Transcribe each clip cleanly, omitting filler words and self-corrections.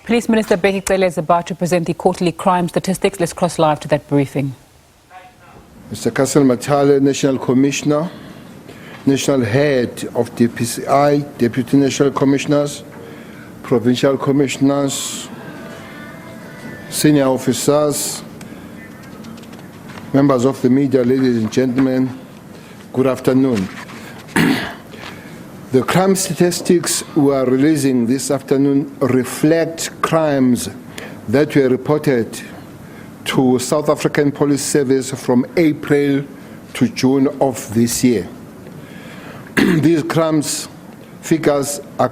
Police Minister Bheki Cele is about to present the quarterly crime statistics. Let's cross live to that briefing. Mr. Castle Matale, National Commissioner, National Head of DPCI, Deputy National Commissioners, Provincial Commissioners, Senior Officers, members of the media, ladies and gentlemen, good afternoon. The crime statistics we are releasing this afternoon reflect crimes that were reported to South African Police Service from April to June of this year. These crimes figures are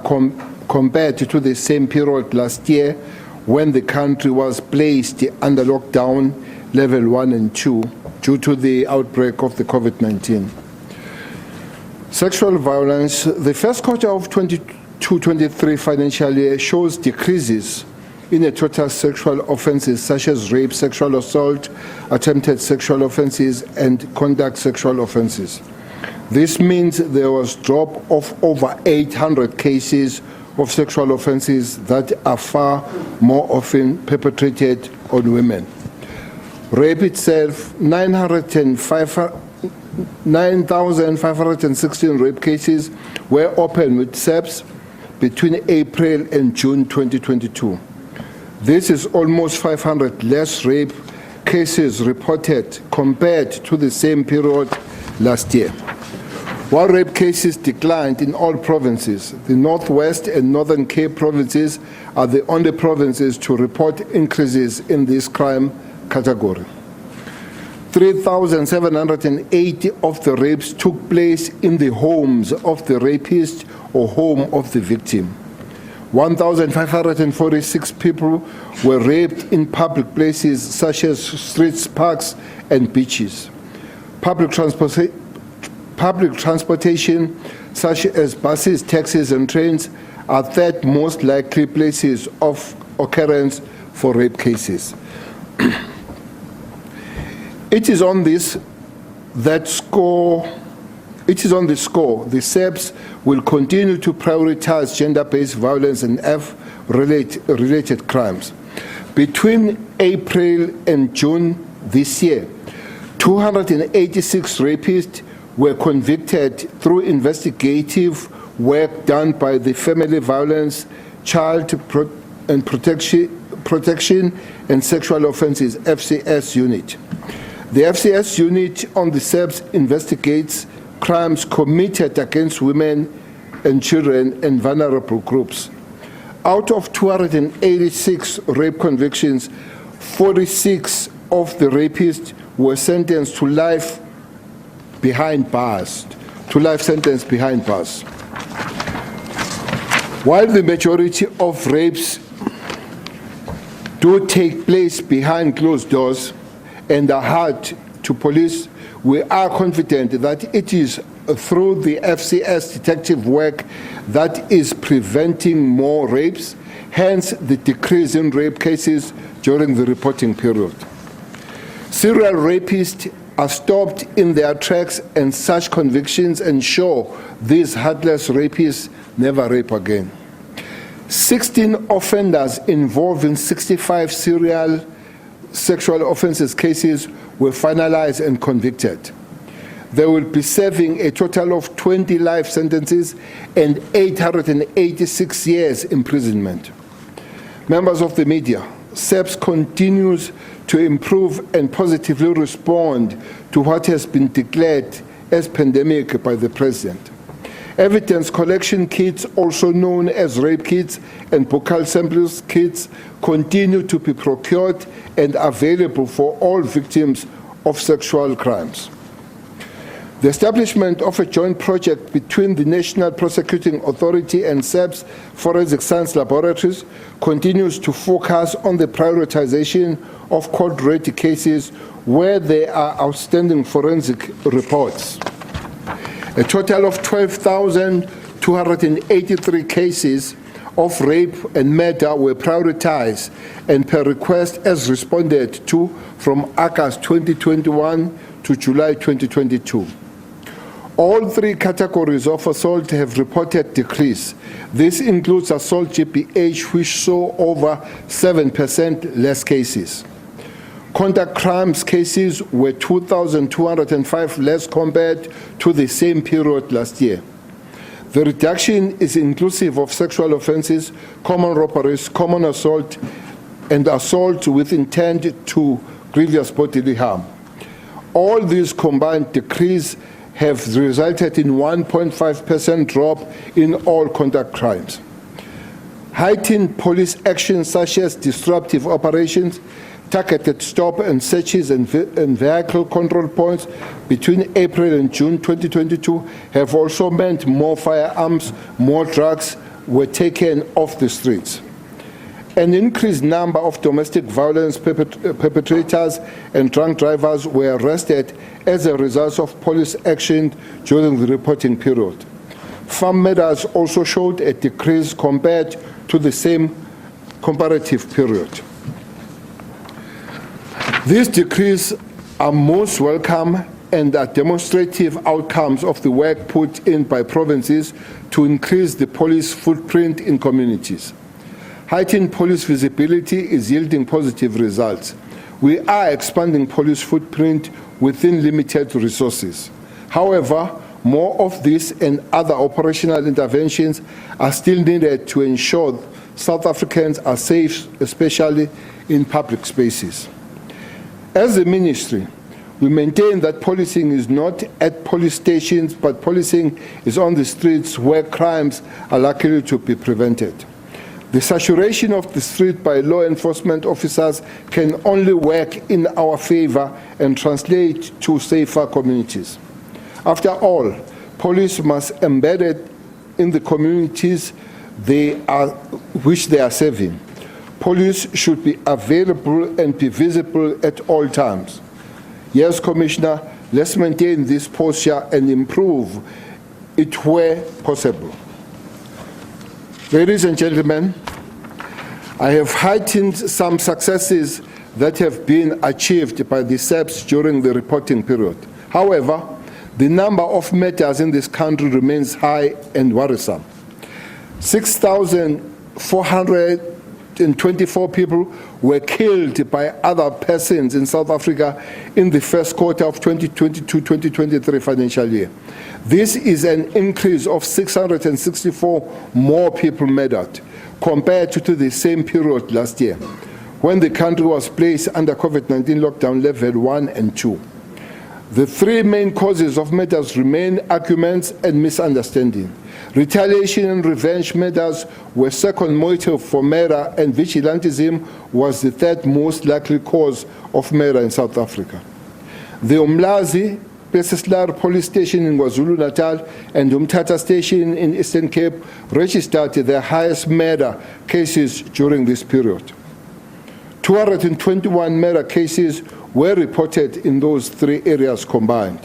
compared to the same period last year when the country was placed under lockdown level 1 and 2 due to the outbreak of the COVID-19. Sexual violence, the first quarter of 22-23 financial year shows decreases in the total sexual offenses such as rape, sexual assault, attempted sexual offenses, and conduct sexual offenses. This means there was a drop of over 800 cases of sexual offenses that are far more often perpetrated on women. Rape itself, 9,516 rape cases were opened with SABC between April and June 2022. This is almost 500 less rape cases reported compared to the same period last year. While rape cases declined in all provinces, the Northwest and Northern Cape provinces are the only provinces to report increases in this crime category. 3,780 of the rapes took place in the homes of the rapist or home of the victim. 1,546 people were raped in public places such as streets, parks, and beaches. Public transportation such as buses, taxis, and trains are third most likely places of occurrence for rape cases. It is on this score, the SABC will continue to prioritize gender-based violence and F-related crimes. Between April and June this year, 286 rapists were convicted through investigative work done by the Family Violence, Child Protection and Sexual Offences FCS unit. The FCS unit on the SABC investigates crimes committed against women and children and vulnerable groups. Out of 286 rape convictions, 46 of the rapists were sentenced to life sentence behind bars. While the majority of rapes do take place behind closed doors and are hard to police, we are confident that it is through the FCS detective work that is preventing more rapes, hence the decrease in rape cases during the reporting period. Serial rapists are stopped in their tracks, and such convictions ensure these heartless rapists never rape again. 16 offenders involved in 65 serial sexual offences cases were finalized and convicted. They will be serving a total of 20 life sentences and 886 years imprisonment. Members of the media, SABC continues to improve and positively respond to what has been declared as pandemic by the President. Evidence collection kits, also known as rape kits and buccal samples kits, continue to be procured and available for all victims of sexual crimes. The establishment of a joint project between the National Prosecuting Authority and SABC Forensic Science Laboratories continues to focus on the prioritization of court-ready cases where there are outstanding forensic reports. A total of 12,283 cases of rape and murder were prioritized and per request as responded to from August 2021 to July 2022. All three categories of assault have reported decrease. This includes assault GBH, which saw over 7% less cases. Conduct crimes cases were 2,205 less compared to the same period last year. The reduction is inclusive of sexual offenses, common robberies, common assault, and assault with intent to grievous bodily harm. All these combined decrease have resulted in 1.5% drop in all conduct crimes. Heightened police actions such as disruptive operations, targeted stop and searches and vehicle control points between April and June 2022 have also meant more firearms, more drugs were taken off the streets. An increased number of domestic violence perpetrators and drunk drivers were arrested as a result of police action during the reporting period. Farm matters also showed a decrease compared to the same comparative period. These decreases are most welcome and are demonstrative outcomes of the work put in by provinces to increase the police footprint in communities. Heightened police visibility is yielding positive results. We are expanding police footprint within limited resources. However, more of this and other operational interventions are still needed to ensure South Africans are safe, especially in public spaces. As a ministry, we maintain that policing is not at police stations, but policing is on the streets where crimes are likely to be prevented. The saturation of the street by law enforcement officers can only work in our favor and translate to safer communities. After all, police must embed it in the communities which they are serving. Police should be available and be visible at all times. Yes, Commissioner, let's maintain this posture and improve it where possible. Ladies and gentlemen, I have heightened some successes that have been achieved by the SABC during the reporting period. However, the number of matters in this country remains high and worrisome. 6,424 people were killed by other persons in South Africa in the first quarter of 2022-2023 financial year. This is an increase of 664 more people murdered compared to the same period last year, when the country was placed under COVID-19 lockdown level 1 and 2. The three main causes of murders remain arguments and misunderstanding. Retaliation and revenge murders were second motive for murder, and vigilantism was the third most likely cause of murder in South Africa. The Umlazi Pesislar police station in KwaZulu-Natal and Umtata station in Eastern Cape registered their highest murder cases during this period. 221 murder cases were reported in those three areas combined.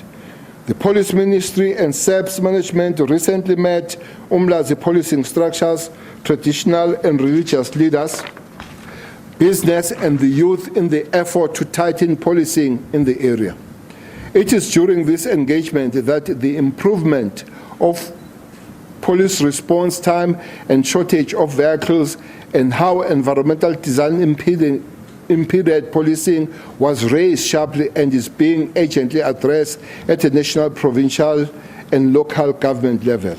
The Police Ministry and SABC management recently met Umlazi policing structures, traditional and religious leaders, business and the youth in the effort to tighten policing in the area. It is during this engagement that the improvement of police response time and shortage of vehicles and how environmental design impeded policing was raised sharply and is being urgently addressed at a national, provincial and local government level.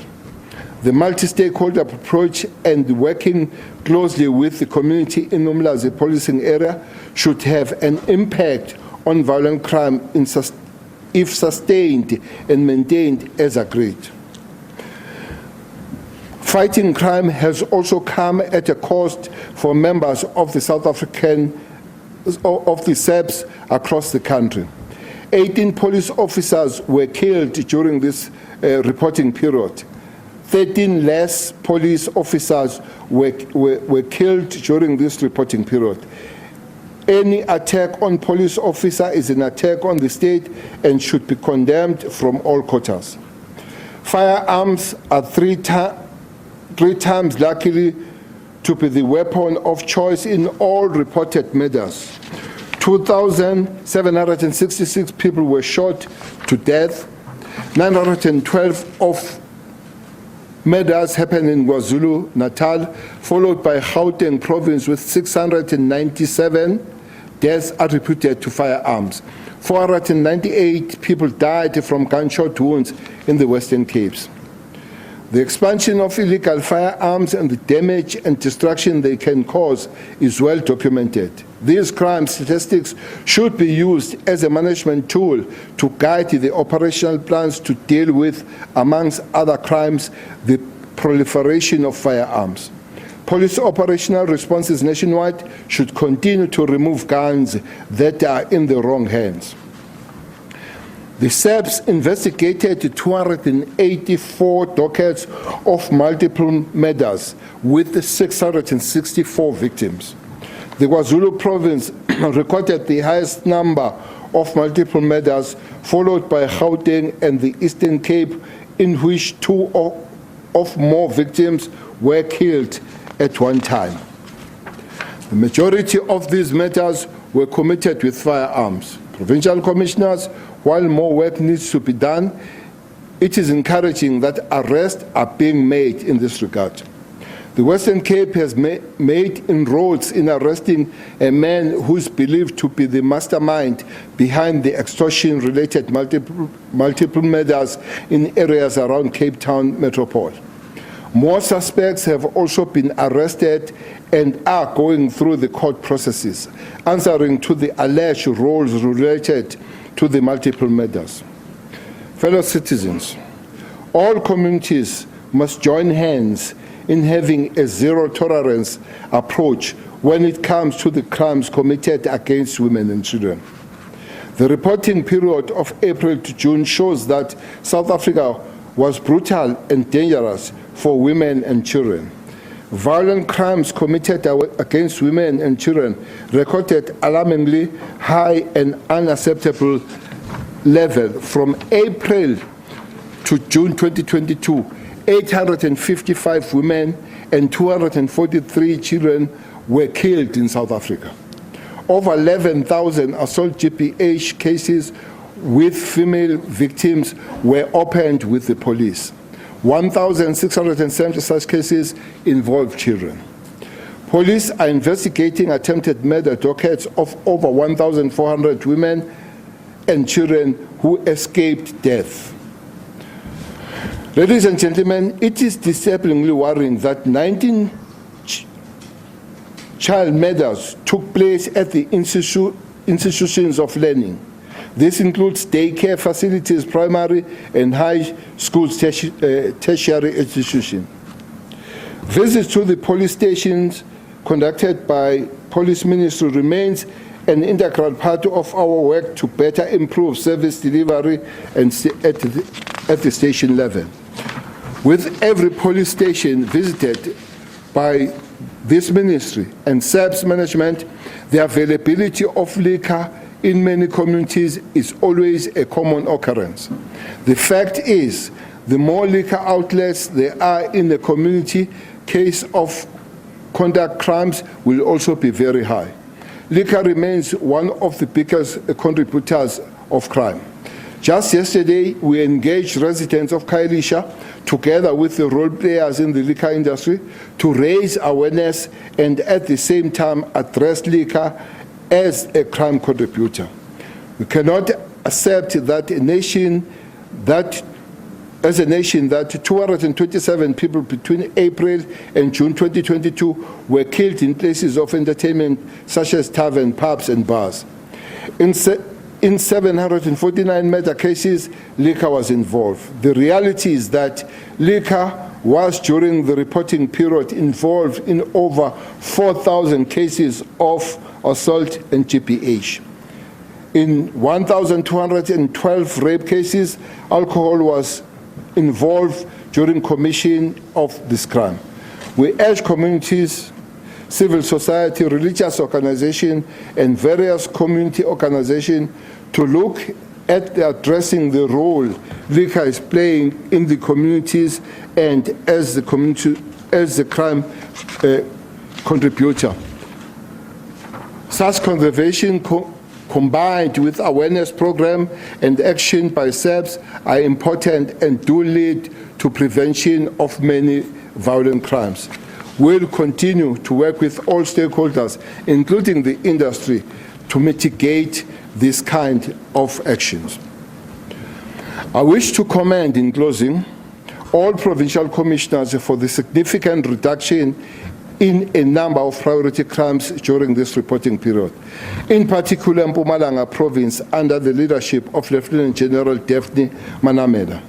The multi-stakeholder approach and working closely with the community in Umlazi policing area should have an impact on violent crime if sustained and maintained as agreed. Fighting crime has also come at a cost for members of the South African of the SABC across the country. 18 police officers were killed during this reporting period. 13 less police officers were killed during this reporting period. Any attack on police officer is an attack on the state and should be condemned from all quarters. Firearms are three times likely to be the weapon of choice in all reported murders. 2,766 people were shot to death. 912 of murders happened in KwaZulu-Natal, followed by Gauteng province with 697 deaths attributed to firearms. 498 people died from gunshot wounds in the Western Cape. The expansion of illegal firearms and the damage and destruction they can cause is well documented. These crime statistics should be used as a management tool to guide the operational plans to deal with, amongst other crimes, the proliferation of firearms. Police operational responses nationwide should continue to remove guns that are in the wrong hands. The SABC investigated 284 dockets of multiple murders with 664 victims. The KwaZulu province recorded the highest number of multiple murders, followed by Gauteng and the Eastern Cape, in which two of more victims were killed at one time. The majority of these matters were committed with firearms. Provincial commissioners, while more work needs to be done, it is encouraging that arrests are being made in this regard. The Western Cape has made inroads in arresting a man who is believed to be the mastermind behind the extortion-related multiple murders in areas around Cape Town Metropole. More suspects have also been arrested and are going through the court processes, answering to the alleged roles related to the multiple murders. Fellow citizens, all communities must join hands in having a zero-tolerance approach when it comes to the crimes committed against women and children. The reporting period of April to June shows that South Africa was brutal and dangerous for women and children. Violent crimes committed against women and children recorded alarmingly high and unacceptable level. From April to June 2022, 855 women and 243 children were killed in South Africa. Over 11,000 assault GBH cases with female victims were opened with the police. 1,670 such cases involve children. Police are investigating attempted murder dockets of over 1,400 women and children who escaped death. Ladies and gentlemen, it is disturbingly worrying that 19 child murders took place at the institutions of learning. This includes daycare facilities, primary and high schools, tertiary institutions. Visits to the police stations conducted by Police Ministry remains an integral part of our work to better improve service delivery and at the station level. With every police station visited by this ministry and SABC management, the availability of liquor in many communities is always a common occurrence. The fact is, the more liquor outlets there are in the community, case of conduct crimes will also be very high. Liquor remains one of the biggest contributors of crime. Just yesterday, we engaged residents of Khayelitsha, together with the role players in the liquor industry, to raise awareness and at the same time address liquor as a crime contributor. We cannot accept that as a nation that 227 people between April and June 2022 were killed in places of entertainment such as taverns, pubs and bars. In 749 murder cases, liquor was involved. The reality is that liquor was, during the reporting period, involved in over 4,000 cases of assault and GBH. In 1,212 rape cases, alcohol was involved during commission of this crime. We urge communities, civil society, religious organizations, and various community organizations to look at addressing the role liquor is playing in the communities and as the crime contributor. Such conservation combined with awareness program and action by SABC, are important and do lead to prevention of many violent crimes. We'll continue to work with all stakeholders, including the industry, to mitigate this kind of actions. I wish to commend, in closing, all provincial commissioners for the significant reduction in a number of priority crimes during this reporting period. In particular, Mpumalanga Province, under the leadership of Lieutenant General Daphne Manamela.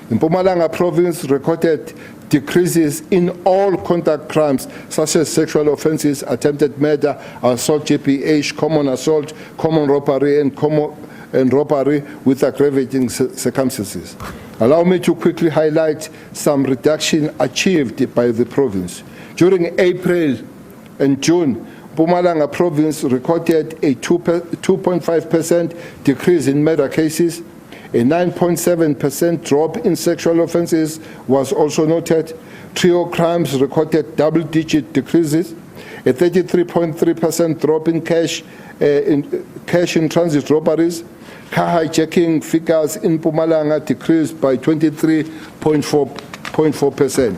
The Mpumalanga Province recorded decreases in all contact crimes such as sexual offences, attempted murder, assault, GPH, common assault, common robbery, and robbery with aggravating circumstances. Allow me to quickly highlight some reduction achieved by the province. During April and June, Mpumalanga Province recorded a 2.5% decrease in murder cases. A 9.7% drop in sexual offences was also noted. Trio crimes recorded double-digit decreases. A 33.3% drop in cash in transit robberies. Car hijacking figures in Mpumalanga decreased by 23.4%.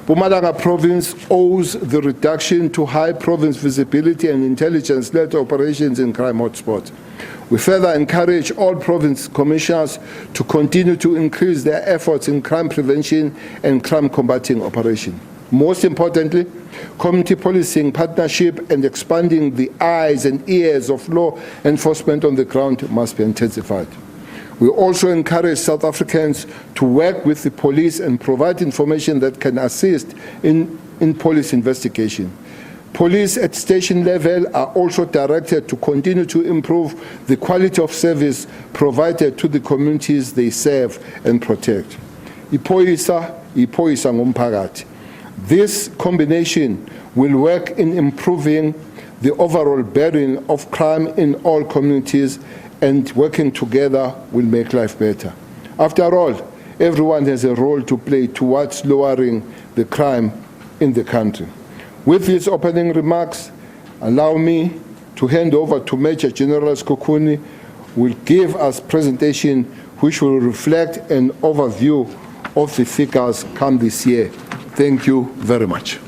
Mpumalanga Province owes the reduction to high province visibility and intelligence-led operations in crime hotspots. We further encourage all province commissioners to continue to increase their efforts in crime prevention and crime combating operations. Most importantly, community policing partnership and expanding the eyes and ears of law enforcement on the ground must be intensified. We also encourage South Africans to work with the police and provide information that can assist in police investigation. Police at station level are also directed to continue to improve the quality of service provided to the communities they serve and protect. Iphoyisa ngumphakathi. This combination will work in improving the overall burden of crime in all communities, and working together will make life better. After all, everyone has a role to play towards lowering the crime in the country. With these opening remarks, allow me to hand over to Major General Skokuni, who will give us a presentation which will reflect an overview of the figures come this year. Thank you very much.